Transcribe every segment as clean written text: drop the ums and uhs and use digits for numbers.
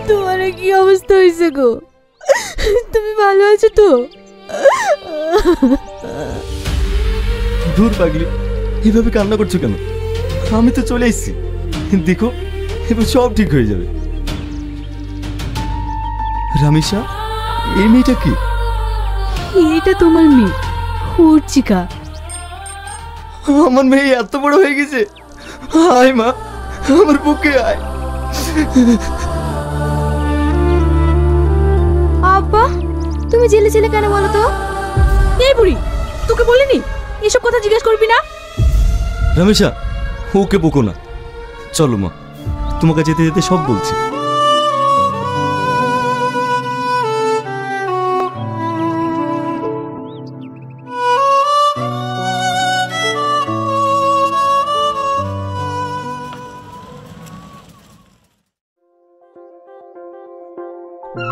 তোমার কি অবস্থা হয়েছে গো? তুমি ভালো আছো তো? দূর পাগলি, এভাবে কান্না করছো কেন? আমি তো চলে এসেছি, দেখো এবার সব ঠিক হয়ে যাবে। রামিসা, এই মেয়েটা কি? এটা তোমার মেয়ে অর্চিকা। আমার মেয়ে এত বড় হয়ে গেছে। আয় মা, আমার বুকে আয়। আব্বা, তুমি জেলে জেলে কেন বলো তো? এই বুড়ি, তোকে বলিনি এসব কথা জিজ্ঞেস করবি না? রামিসা, ওকে বকো না, চলো মা, তোমাকে যেতে যেতে সব বলছি।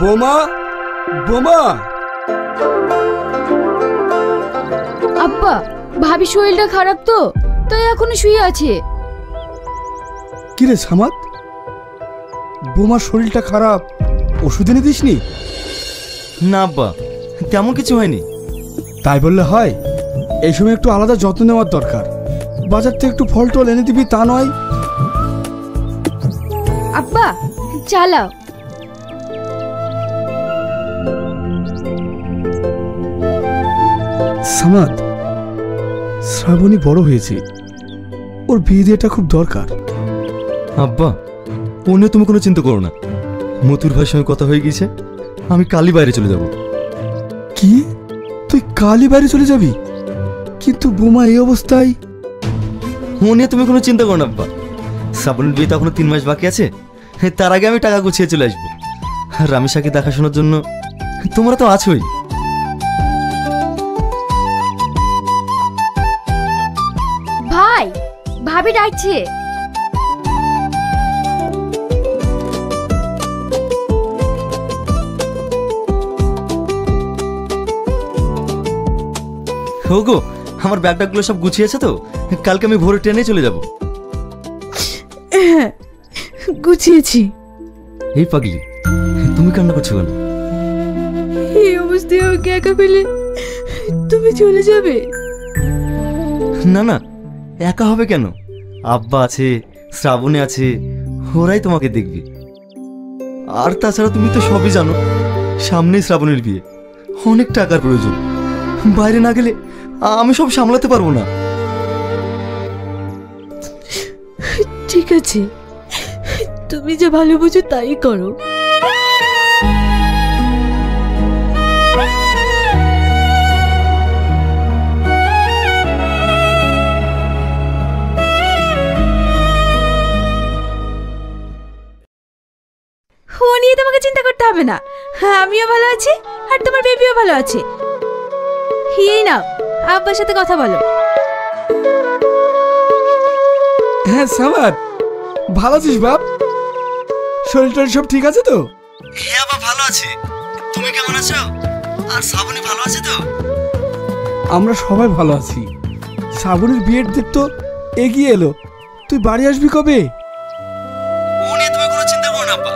বোমা, বোমা। আব্বা, ভাবি শরীরটা খারাপ তো, তাই এখনো শুয়ে আছে। কিরে সামাদ, বোমার শরীরটা খারাপ, ওষুধ এনে দিসনি? না আব্বা, তেমন কিছু হয়নি। তাই বললে হয়? এই সময় একটু আলাদা যত্ন নেওয়ার দরকার। বাজার থেকে একটু ফল টল এনে দিবি, তা নয়? আব্বা চালাও। সামাদ, শ্রাবণী বড় হয়েছে, ওর বিয়ে দেওয়াটা খুব দরকার। আব্বা, ও নিয়ে তুমি কোনো চিন্তা করো না। মতুর ভাইয়ের সঙ্গে কথা হয়ে গেছে, আমি কালই বাইরে চলে যাব। কি, তুই কালই বাইরে চলে যাবি? কিন্তু বোমা এই অবস্থায়। ও নিয়ে তুমি কোনো চিন্তা করো না আব্বা। শ্রাবণীর বিয়ে তো এখনো 3 মাস বাকি আছে, তার আগে আমি টাকা গুছিয়ে চলে আসবো। আর রামিসাকে দেখাশোনার জন্য তোমরা তো আছোই। ভাই, ভাবি ডাকছে। ওগো, আমার ব্যাগটাগুলো সব গুছিয়েছে তো? কালকে আমি ভোরে ট্রেনে চলে যাব। হ্যাঁ, গুছিয়েছি। এই পাগলি, তুমি কান্না করছো কেন? এই অবস্থায় ওকে একা পেলে তুমি চলে যাবে? না না, একা হবে কেন? আব্বা আছে, শ্রাবণী আছে, ওরাই তোমাকে দেখবে। আর তাছাড়া তুমি তো সবই জানো, সামনেই শ্রাবণীর বিয়ে, অনেক টাকার প্রয়োজন। বাইরে না গেলে আমি সব সামলাতে পারবো না। ঠিক আছে, তুমি যা ভালো বুঝো তাই করো। ও নিয়ে তোমাকে চিন্তা করতে হবে না, আমিও ভালো আছি আর তোমার বেবিও ভালো আছে। এই নাও, আব্বার সাথে কথা বলো। হ্যাঁ সামাদ, ভালো আছিস বাপ? শরীরটা সব ঠিক আছে তো? হ্যাঁ বাবা, ভালো আছি। তুমি কেমন আছো? আর শ্রাবণী ভালো আছে তো? আমরা সবাই ভালো আছি। শ্রাবণীর বিয়ের দিক তো এগিয়ে এলো, তুই বাড়ি আসবি কবে? ও নিয়ে তুমি কোনো চিন্তা করো না আব্বা,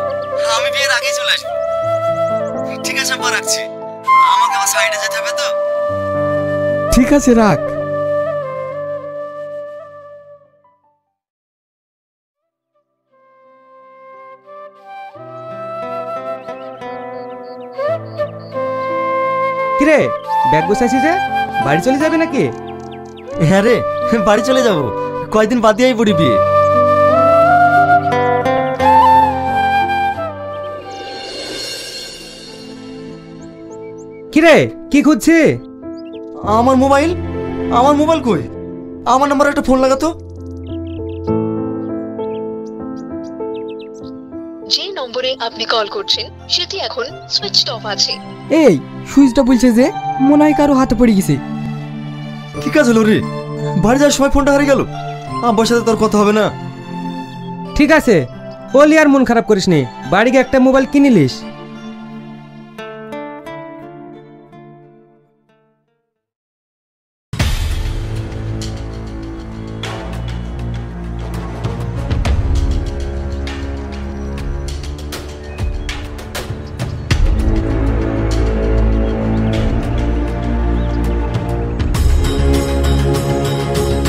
আমি বিয়ের আগেই চলে আসবো। ঠিক আছে আব্বা, রাখছি, আমাকে আবার সাইডে যেতে হবে তো। ঠিক আছে, রাখ। কিরে, ব্যাগ গোছাইছিস যে, বাড়ি চলে যাবে নাকি? হ্যাঁ রে, বাড়ি চলে যাব, কয়েকদিন বাদ দিয়েই পড়ি বিয়ে। কিরে, কি খুঁজছি? আমার মোবাইল, আমার মোবাইল কই? আমার নাম্বার একটা ফোন লাগাতো। যে নম্বরে আপনি কল করছেন সেটি এখন সুইচড অফ আছে। এই সুইচটা বলছে যে, মনে হয় কারো হাতে পড়ে গেছে। কি কাজ হলো রে? বাড়ি যাওয়ার সময় ফোনটা হারিয়ে গেল। আব্বার সাথে তোর কথা হবে না। ঠিক আছে, ওলি আর মন খারাপ করিস নি, বাড়ি গিয়ে একটা মোবাইল কিনিলিস।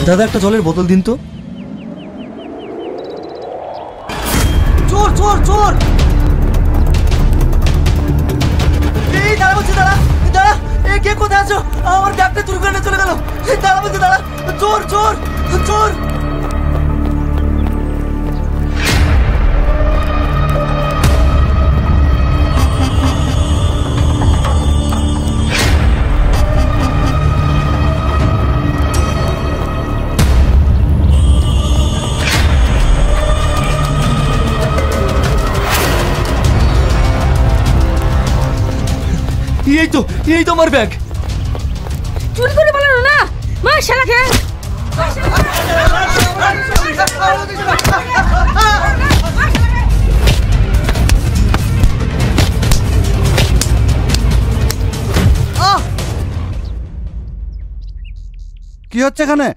দাদা একটা জলের বোতল দিন তো। চোর চোর চোর! এই দাঁড়া বলছি, দাঁড়া দাঁড়া, এ কে কোথায় আছো? আমার ব্যাগটা চুরি করে নিয়ে চলে গেল। দাঁড়া বলছি, দাঁড়া, চোর চোর চোর! এই তো আমার ব্যাগ। চুরি করে পালানো না, মার শালাকে। কি হচ্ছে এখানে?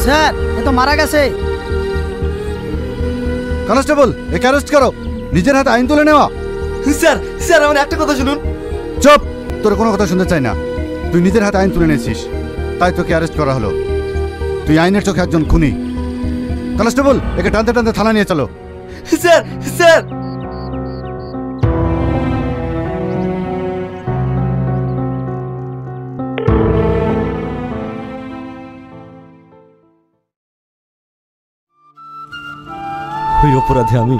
স্যার এ তো মারা গেছে। কনস্টেবল, একে অ্যারেস্ট করো। নিজের হাতে আইন তুলে নেওয়া। স্যার স্যার আমার একটা কথা শুনুন। চুপ! তোর কোনো কথা শুনতে চাই না। তুই নিজের হাতে আইন তুলে নিয়েছিস, তাই তোকে অ্যারেস্ট করা হলো। তুই আইনের চোখে একজন খুনি। কনস্টেবল, একে টানতে টানতে থানা নিয়ে চলো। স্যার স্যার ওই অপরাধে আমি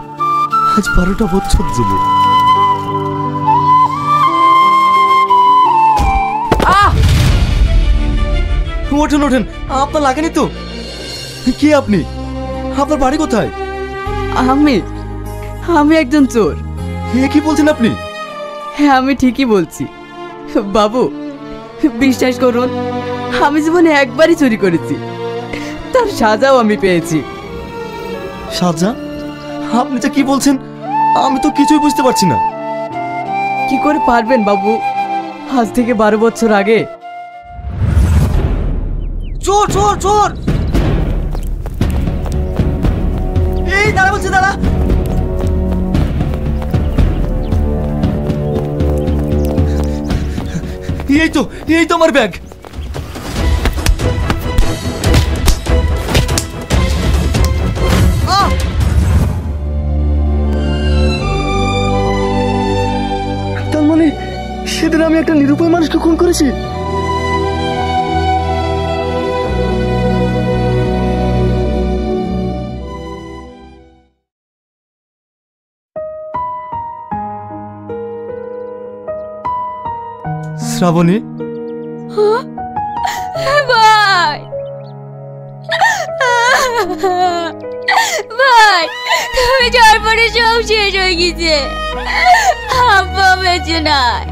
আজ 12টা বছর জেলে। ওঠেন ওঠেন, আপনার লাগেনি তো? কে আপনি? আপনার বাড়ি কোথায়? আমি একজন চোর। এ কি বলছেন আপনি? হ্যাঁ আমি ঠিকই বলছি বাবু, বিশ্বাস করুন আমি জীবনে একবারই চুরি করেছি, তার সাজাও আমি পেয়েছি। সাজা? আপনি যা কি বলছেন আমি তো কিছুই বুঝতে পারছি না। কি করে পারবেন বাবু, আজ থেকে 12 বছর আগে। চোর চোর চোর! এই দাঁড়া বলছি, দাঁড়া। এই তো আমার ব্যাগ। তার মানে সেদিন আমি একটা নিরুপায় মানুষকে খুন করেছি। শ্রাবণী, ভাই ভাই, তুমি যাওয়ার পরে সব শেষ হয়ে গেছে। আব্বা বেঁচে নাই।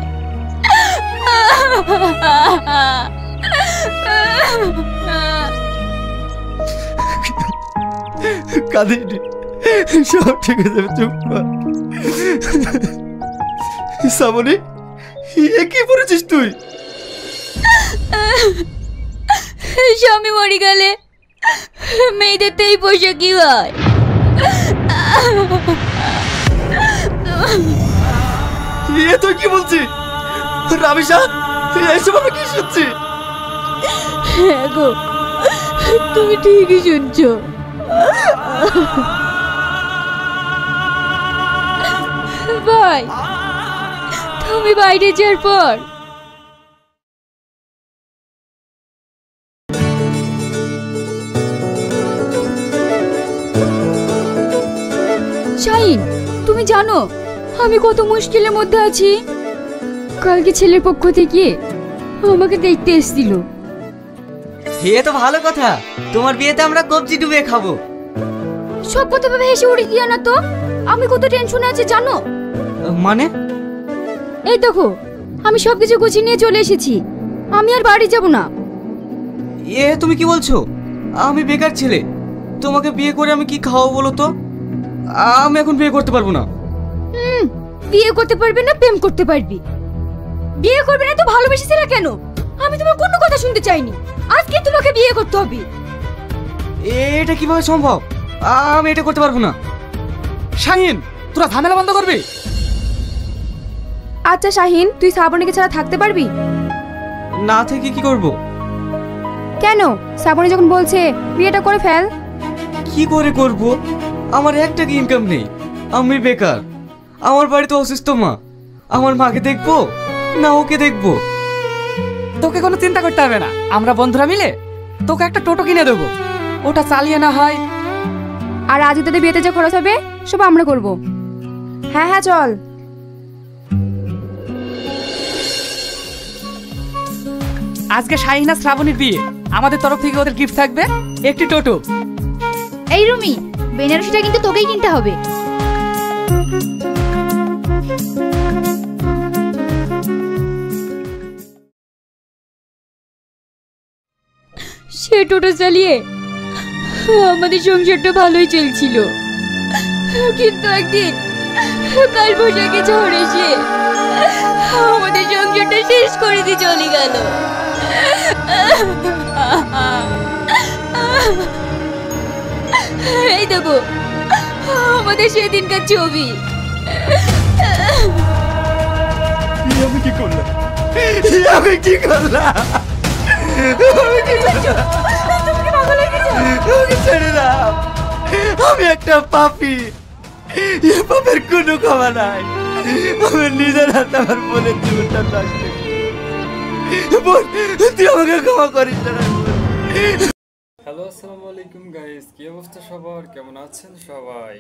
কাঁদিনি, সব ঠিক হয়ে যাবে, চুপ কর। শ্রাবণী, এ কি পড়েছিস তুই? স্বামী মরে গেলে মেয়েদের তো এই পোশাকই হয়। এ তুই কি বলছিস? রামিসা, এইসব আমি কি শুনছি? হ্যাঁ গো, তুমি ঠিকই শুনছো। ভাই, তুমি বাইরে যাওয়ার পর শাহিন, তুমি জানো আমি কত মুশকিলের মধ্যে আছি। কালকে ছেলের পক্ষ থেকে আমাকে দেখতে এসেছিল। এ তো ভালো কথা, তোমার বিয়েতে আমরা কবজি ডুবে খাবো। সব কথা ভেবে হেসে উড়ে দিও না তো, আমি কত টেনশনে আছি জানো। মানে? এই দেখো, আমি সবকিছু গুছিয়ে নিয়ে চলে এসেছি। আমি আর বাড়ি যাব না। এ তুমি কি বলছো? আমি বেকার ছেলে, তোমাকে বিয়ে করে আমি কি খাওয়াবো বলো তো? আমি এখন বিয়ে করতে পারবো না। বিয়ে করতে পারবে না, প্রেম করতে পারবি। বিয়ে করবে না তো ভালোবেসেছিলা কেন? আমি তোমার কোনো কথা শুনতে চাইনি। আজকে তোমাকে বিয়ে করতে হবে। এটা কিভাবে সম্ভব? আমি এটা করতে পারবো না। শাহিন, তোরা ঝামেলা বন্ধ করবি? আচ্ছা শাহিন, তুই শ্রাবণীকে ছাড়া থাকতে পারবি? না থেকে কি করব? কেন শ্রাবণী যখন বলছে বিয়েটা করে ফেল। কি করে করব? আমার এক টাকা ইনকাম নেই, আমি বেকার। আমার বাড়িতে অসুস্থ মা, আমার মাকে দেখবো না ওকে দেখবো? তোকে কোনো চিন্তা করতে হবে না, আমরা বন্ধুরা মিলে তোকে একটা টোটো কিনে দেবো, ওটা চালিয়ে না হয়। আর আজ তোদের বিয়েতে যে খরচ হবে সব আমরা করব। হ্যাঁ হ্যাঁ চল। আজকে শাহিনা শ্রাবণীর বিয়ে, আমাদের তরফ থেকে ওদের গিফট থাকবে একটি টোটো। এই রুমি, বেনারসিটা কিন্তু তোকেই কিনতে হবে। সে টোটো চালিয়ে আমাদের সংসারটা ভালোই চলছিল, কিন্তু একদিন কাল বৈশাখী ঝড় এসে আমাদের সংসারটা শেষ করে দিয়ে চলে গেল। এই দেখো আমাদের সেদিনকার ছবি। আমি কি করলাম? আমি কি করলাম? আমাকে ছেড়ে দাও, আমি একটা পাপী। এ পাপের কোনো ক্ষমা নাই। আমি নিজের হাতে আমার বোনের জীবনটা নষ্ট করেছি। বোন, তুই আমাকে ক্ষমা করিস না। হ্যালো, আসসালামু আলাইকুম গাইস, কি অবস্থা সবার, কেমন আছেন সবাই?